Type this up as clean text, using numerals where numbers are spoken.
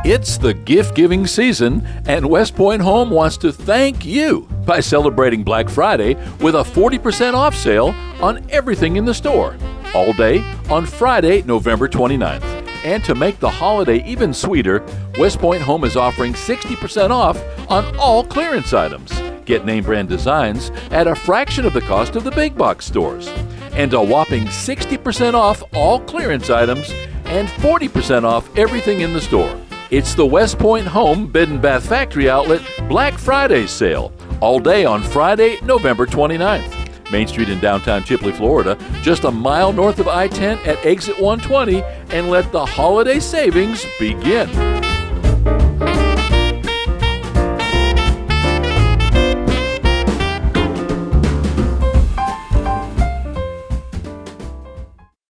It's the gift-giving season, and WestPoint Home wants to thank you by celebrating Black Friday with a 40% off sale on everything in the store, all day on Friday, November 29th. And to make the holiday even sweeter, WestPoint Home is offering 60% off on all clearance items. Get name brand designs at a fraction of the cost of the big box stores. And a whopping 60% off all clearance items and 40% off everything in the store. It's the WestPoint Home Bed and Bath Factory Outlet Black Friday sale, all day on Friday, November 29th. Main Street in downtown Chipley, Florida, just a mile north of I-10 at exit 120, and let the holiday savings begin.